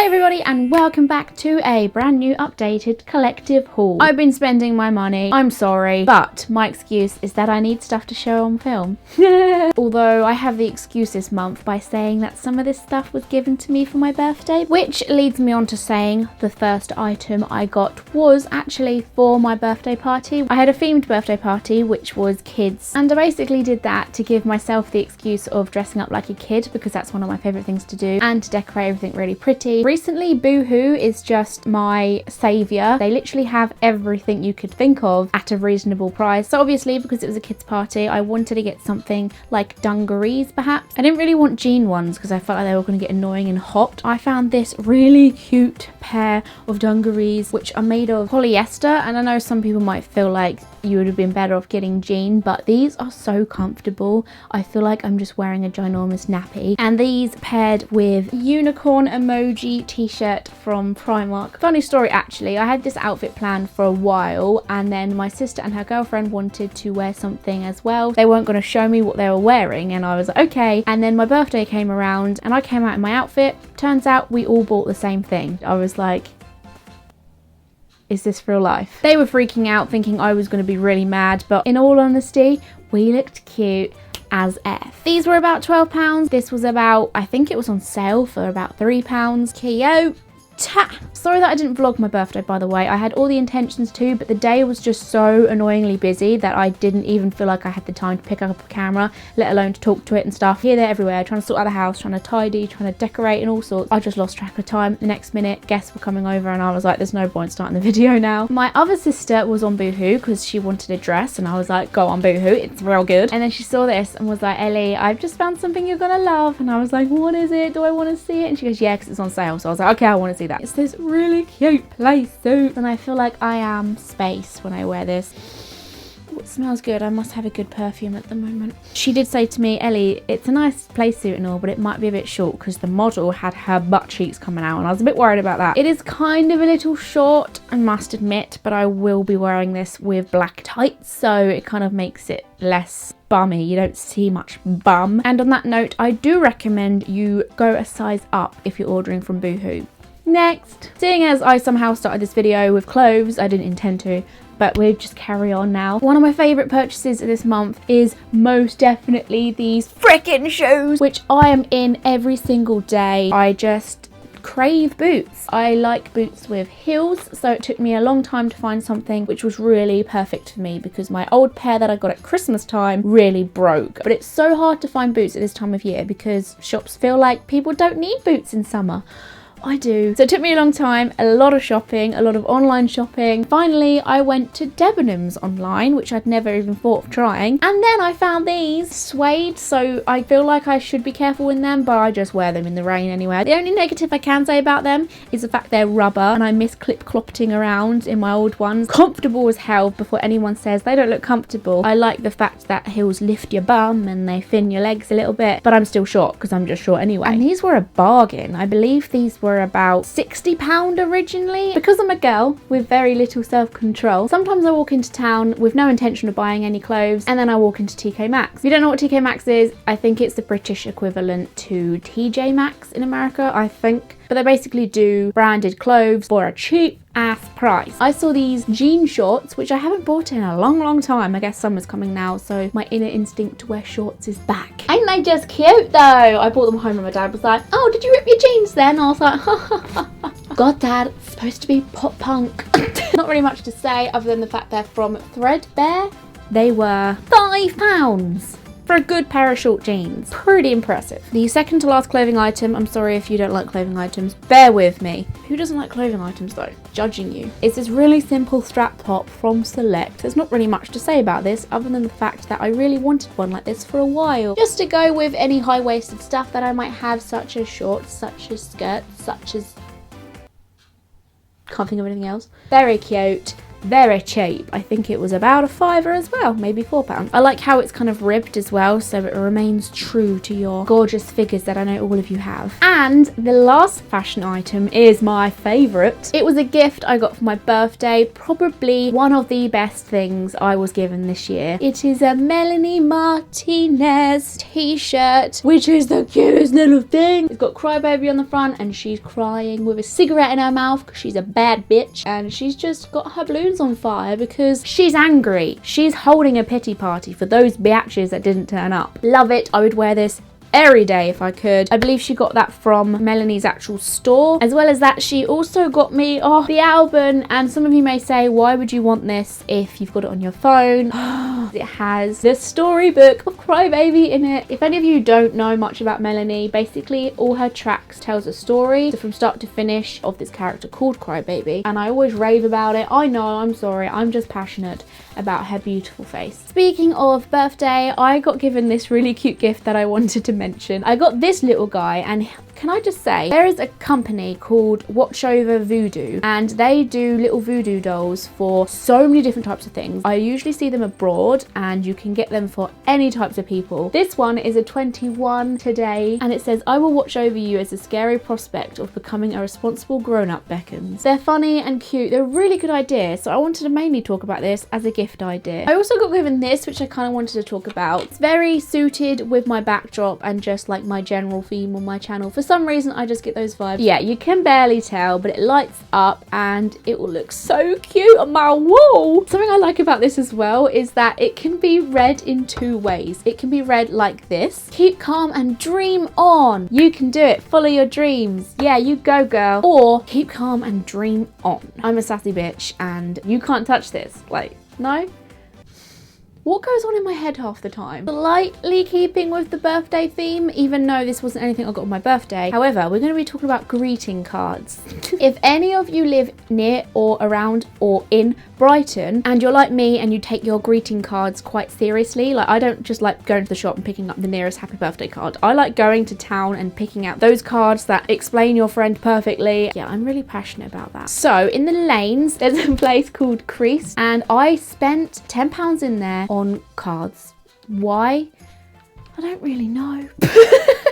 Hey everybody, and welcome back to a brand new updated collective haul. I've been spending my money, I'm sorry, but my excuse is that I need stuff to show on film. Although I have the excuse this month by saying that some of this stuff was given to me for my birthday, which leads me on to saying the first item I got was actually for my birthday party. I had a themed birthday party which was kids, and I basically did that to give myself the excuse of dressing up like a kid because that's one of my favourite things to do, and to decorate everything really pretty. Recently, Boohoo is just my saviour. They literally have everything you could think of at a reasonable price. So obviously, because it was a kids party, I wanted to get something like dungarees perhaps. I didn't really want jean ones because I felt like they were going to get annoying and hot. I found this really cute pair of dungarees which are made of polyester, and I know some people might feel like you would have been better off getting jean, but these are so comfortable. I feel like I'm just wearing a ginormous nappy. And these paired with unicorn emoji t-shirt from Primark. Funny story actually, I had this outfit planned for a while, and then my sister and her girlfriend wanted to wear something as well. They weren't going to show me what they were wearing, and I was like, okay. And then my birthday came around and I came out in my outfit. Turns out we all bought the same thing. I was like, is this real life? They were freaking out thinking I was going to be really mad, but in all honesty, we looked cute as F. These were about £12. This was about, I think it was on sale for about £3. Cute. Sorry that I didn't vlog my birthday, by the way. I had all the intentions to, but the day was just so annoyingly busy that I didn't even feel like I had the time to pick up a camera, let alone to talk to it and stuff. Here, there, everywhere, trying to sort out the house, trying to tidy, trying to decorate and all sorts. I just lost track of time. The next minute, guests were coming over and I was like, there's no point starting the video now. My other sister was on Boohoo because she wanted a dress, and I was like, go on Boohoo, it's real good. And then she saw this and was like, Ellie, I've just found something you're gonna love. And I was like, what is it? Do I want to see it? And she goes, yeah, because it's on sale. So I was like, okay, I want to see that. It's this really cute play suit, and I feel like I am space when I wear this. Ooh, it smells good. I must have a good perfume at the moment. She did say to me, Ellie, it's a nice play suit and all, but it might be a bit short because the model had her butt cheeks coming out, and I was a bit worried about that. It is kind of a little short, I must admit, but I will be wearing this with black tights, so it kind of makes it less bummy. You don't see much bum. And on that note, I do recommend you go a size up if you're ordering from Boohoo. Next, seeing as I somehow started this video with clothes, I didn't intend to, but we'll just carry on now. One of my favourite purchases of this month is most definitely these freaking shoes, which I am in every single day. I just crave boots. I like boots with heels, so it took me a long time to find something which was really perfect for me because my old pair that I got at Christmas time really broke. But it's so hard to find boots at this time of year because shops feel like people don't need boots in summer. I do. So it took me a long time, a lot of shopping, a lot of online shopping. Finally, I went to Debenhams online, which I'd never even thought of trying. And then I found these suede, so I feel like I should be careful in them, but I just wear them in the rain anyway. The only negative I can say about them is the fact they're rubber, and I miss clip-cloppeting around in my old ones. Comfortable as hell before anyone says they don't look comfortable. I like the fact that heels lift your bum and they thin your legs a little bit, but I'm still short because I'm just short anyway. And these were a bargain. I believe these were about £60 originally. Because I'm a girl with very little self-control, sometimes I walk into town with no intention of buying any clothes, and then I walk into TK Maxx. If you don't know what TK Maxx is, I think it's the British equivalent to TJ Maxx in America, I think. But they basically do branded clothes for a cheap ass price. I saw these jean shorts, which I haven't bought in a long time. I guess summer's coming now, so my inner instinct to wear shorts is back. Ain't they just cute though? I bought them home and my dad was like, oh, did you rip your jeans then? I was like, ha ha ha. God, Dad, it's supposed to be pop punk. Not really much to say other than the fact they're from Threadbare. They were £5 for a good pair of short jeans. Pretty impressive. The second to last clothing item, I'm sorry if you don't like clothing items, bear with me. Who doesn't like clothing items though? Judging you. It's this really simple strap top from Select. There's not really much to say about this other than the fact that I really wanted one like this for a while. Just to go with any high-waisted stuff that I might have, such as shorts, such as skirts, such as... can't think of anything else. Very cute. very cheap. I think it was about a £5 as well, maybe £4. I like how it's kind of ribbed as well, so it remains true to your gorgeous figures that I know all of you have. And the last fashion item is my favourite. It was a gift I got for my birthday, probably one of the best things I was given this year. It is a Melanie Martinez t-shirt, which is the cutest little thing. It's got Crybaby on the front and she's crying with a cigarette in her mouth because she's a bad bitch, and she's just got her balloons on fire because she's angry. She's holding a pity party for those biatches that didn't turn up. Love it. I would wear this every day if I could. I believe she got that from Melanie's actual store. As well as that, she also got me the album, and some of you may say, why would you want this if you've got it on your phone? It has the storybook of Crybaby in it. If any of you don't know much about Melanie, basically all her tracks tells a story, so from start to finish, of this character called Crybaby, and I always rave about it. I know, I'm sorry, I'm just passionate about her beautiful face. Speaking of birthday, I got given this really cute gift that I wanted to mention. I got this little guy, and can I just say, there is a company called Watch Over Voodoo, and they do little voodoo dolls for so many different types of things. I usually see them abroad, and you can get them for any types of people. This one is a 21 today, and it says, I will watch over you as the scary prospect of becoming a responsible grown-up beckons. They're funny and cute. They're a really good idea, so I wanted to mainly talk about this as a gift idea. I also got given this, which I kind of wanted to talk about. It's very suited with my backdrop and just like my general theme on my channel. For some reason, I just get those vibes. Yeah, you can barely tell, but it lights up and it will look so cute on my wall. Something I like about this as well is that it can be read in two ways. It can be read like this: keep calm and dream on. You can do it. Follow your dreams. Yeah, you go, girl. Or keep calm and dream on. I'm a sassy bitch and you can't touch this. Like, no? What goes on in my head half the time? Slightly keeping with the birthday theme, even though this wasn't anything I got on my birthday. However, we're going to be talking about greeting cards. If any of you live near or around or in Brighton and you're like me and you take your greeting cards quite seriously, like I don't just like going to the shop and picking up the nearest happy birthday card. I like going to town and picking out those cards that explain your friend perfectly. Yeah, I'm really passionate about that. So in the lanes, there's a place called Crease, and I spent £10 in there on cards. Why? I don't really know.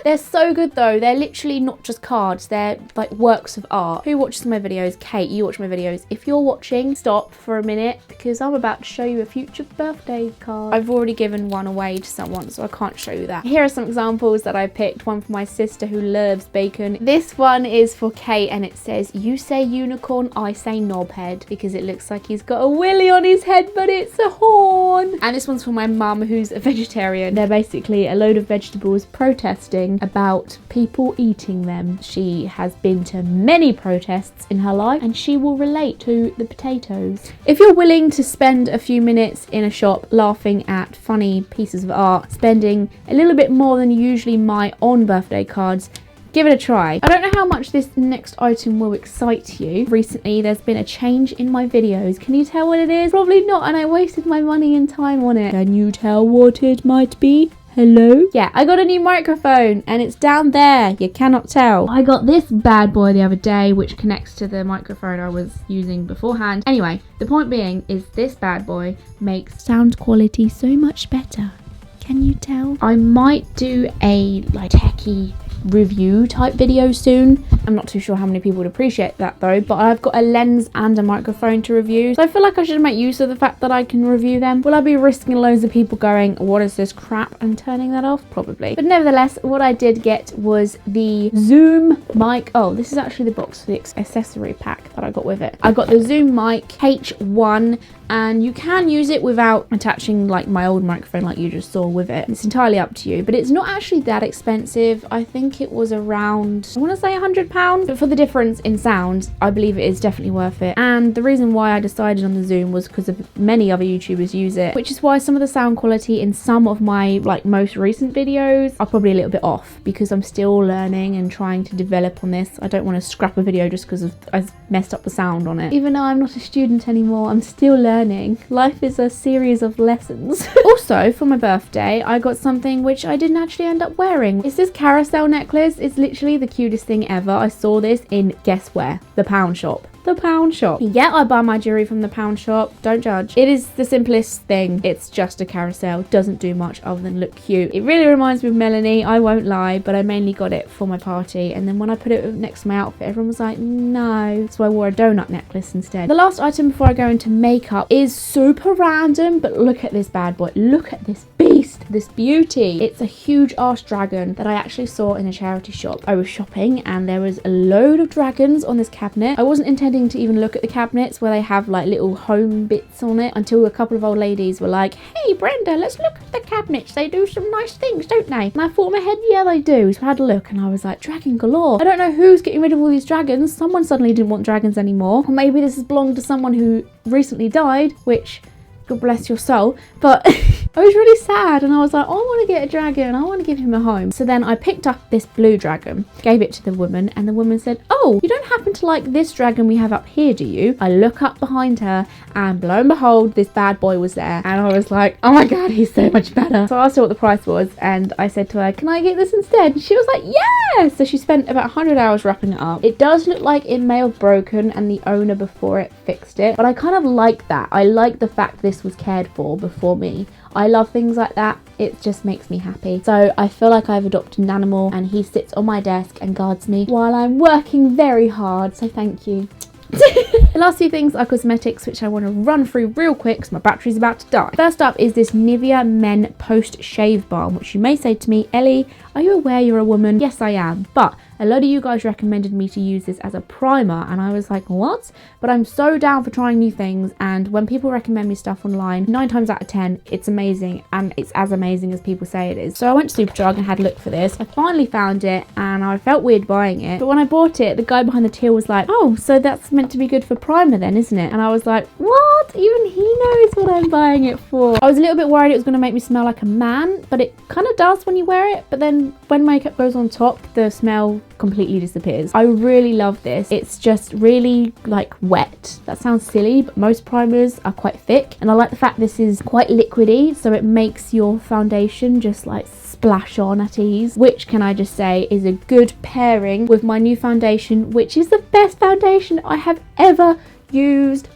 They're so good though. They're literally not just cards, they're like works of art. Who watches my videos? Kate, you watch my videos. If you're watching, stop for a minute because I'm about to show you a future birthday card. I've already given one away to someone, so I can't show you that. Here are some examples that I picked. One for my sister who loves bacon. This one is for Kate and it says, you say unicorn, I say knobhead, because it looks like he's got a willy on his head, but it's a horn. And this one's for my mum who's a vegetarian. They're basically a load of vegetables protesting about people eating them. She has been to many protests in her life and she will relate to the potatoes. If you're willing to spend a few minutes in a shop laughing at funny pieces of art, spending a little bit more than you usually might on birthday cards, give it a try. I don't know how much this next item will excite you. Recently, there's been a change in my videos. Can you tell what it is? Probably not, and I wasted my money and time on it. Can you tell what it might be? Hello? Yeah, I got a new microphone and it's down there. You cannot tell. I got this bad boy the other day, which connects to the microphone I was using beforehand. Anyway, the point being is this bad boy makes sound quality so much better. Can you tell? I might do a like techie review type video soon. I'm not too sure how many people would appreciate that though, but I've got a lens and a microphone to review, so I feel like I should make use of the fact that I can review them. Will I be risking loads of people going, what is this crap, and turning that off? Probably. But nevertheless, what I did get was the Zoom mic. Oh, this is actually the box for the accessory pack that I got with it. I got the Zoom mic H1, and you can use it without attaching like my old microphone like you just saw with it. It's entirely up to you, but it's not actually that expensive. I think it was around, I want to say £100, but for the difference in sound, I believe it is definitely worth it. And the reason why I decided on the Zoom was because of many other YouTubers use it, which is why some of the sound quality in some of my like most recent videos are probably a little bit off, because I'm still learning and trying to develop on this. I don't want to scrap a video just because I messed up the sound on it. Even though I'm not a student anymore, I'm still learning. Life is a series of lessons. Also, for my birthday, I got something which I didn't actually end up wearing. It's this carousel necklace. It's literally the cutest thing ever. I saw this in, guess where? The pound shop. the pound shop. Yeah, I buy my jewelry from the pound shop. Don't judge. It is the simplest thing. It's just a carousel. Doesn't do much other than look cute. It really reminds me of Melanie, I won't lie, but I mainly got it for my party. And then when I put it next to my outfit, everyone was like, no. So I wore a donut necklace instead. The last item before I go into makeup is super random, but look at this bad boy. Look at this beast, this beauty. It's a huge ass dragon that I actually saw in a charity shop. I was shopping and there was a load of dragons on this cabinet. I wasn't intending to even look at the cabinets where they have like little home bits on it until a couple of old ladies were like, hey Brenda, let's look at the cabinets. They do some nice things, don't they? And I thought in my head, yeah, they do. So I had a look and I was like, dragon galore. I don't know who's getting rid of all these dragons. Someone suddenly didn't want dragons anymore. Or maybe this has belonged to someone who recently died, which, God bless your soul. But I was really sad and I was like, oh, I want to get a dragon. I want to give him a home. So then I picked up this blue dragon, gave it to the woman, and the woman said, oh, you don't happen to like this dragon we have up here, do you? I look up behind her and lo and behold, this bad boy was there. And I was like, oh my God, he's so much better. So I asked her what the price was and I said to her, can I get this instead? And she was like, yeah. So she spent about 100 hours wrapping it up. It does look like it may have broken and the owner before it fixed it. But I kind of like that. I like the fact this was cared for before me. I love things like that. It just makes me happy. So I feel like I've adopted an animal and he sits on my desk and guards me while I'm working very hard. So thank you. The last few things are cosmetics, which I want to run through real quick because my battery's about to die. First up is this Nivea Men Post Shave Balm, which you may say to me, Ellie, are you aware you're a woman? Yes, I am. But a lot of you guys recommended me to use this as a primer and I was like, what? But I'm so down for trying new things, and when people recommend me stuff online, 9 times out of 10, it's amazing, and it's as amazing as people say it is. So I went to Superdrug and had a look for this. I finally found it and I felt weird buying it. But when I bought it, the guy behind the till was like, oh, so that's meant to be good for primer then, isn't it? And I was like, what? Even he knows what I'm buying it for. I was a little bit worried it was going to make me smell like a man, but it kind of does when you wear it. But then when makeup goes on top, the smell completely disappears. I really love this. It's just really like wet. That sounds silly, but most primers are quite thick, and I like the fact this is quite liquidy, so it makes your foundation just like splash on at ease, which, can I just say, is a good pairing with my new foundation, which is the best foundation I have ever used.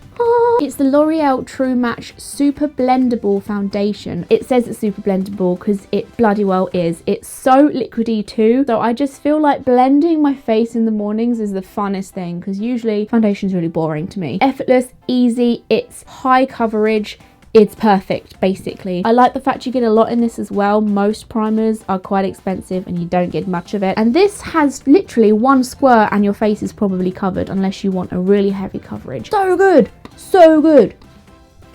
It's the L'Oreal True Match Super Blendable Foundation. It says it's super blendable because it bloody well is. It's so liquidy too, so I just feel like blending my face in the mornings is the funnest thing, because usually foundation's really boring to me. Effortless, easy, it's high coverage. It's perfect, basically. I like the fact you get a lot in this as well. Most primers are quite expensive and you don't get much of it. And this has literally one squirt and your face is probably covered, unless you want a really heavy coverage. So good, so good.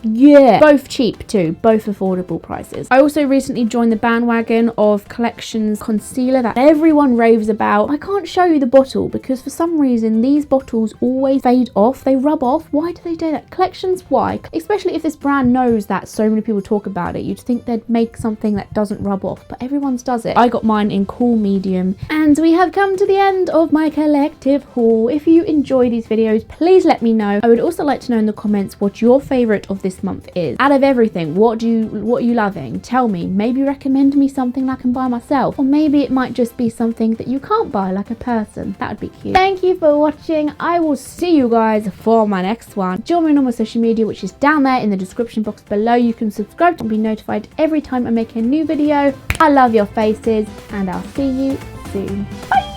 Yeah, both cheap too, both affordable prices. I also recently joined the bandwagon of Collections concealer that everyone raves about. I can't show you the bottle because for some reason these bottles always fade off. They rub off. Why do they do that? Collections, why? Especially if this brand knows that so many people talk about it. You'd think they'd make something that doesn't rub off, but everyone's does it. I got mine in cool medium. And we have come to the end of my collective haul. If you enjoy these videos, please let me know. I would also like to know in the comments what your favorite of this month is. Out of everything, what are you loving? Tell me. Maybe recommend me something I can buy myself, or maybe it might just be something that you can't buy, like a person. That would be cute. Thank you for watching. I will see you guys for my next one. Join me on all my social media, which is down there in the description box below. You can subscribe to be notified every time I make a new video. I love your faces and I'll see you soon. Bye.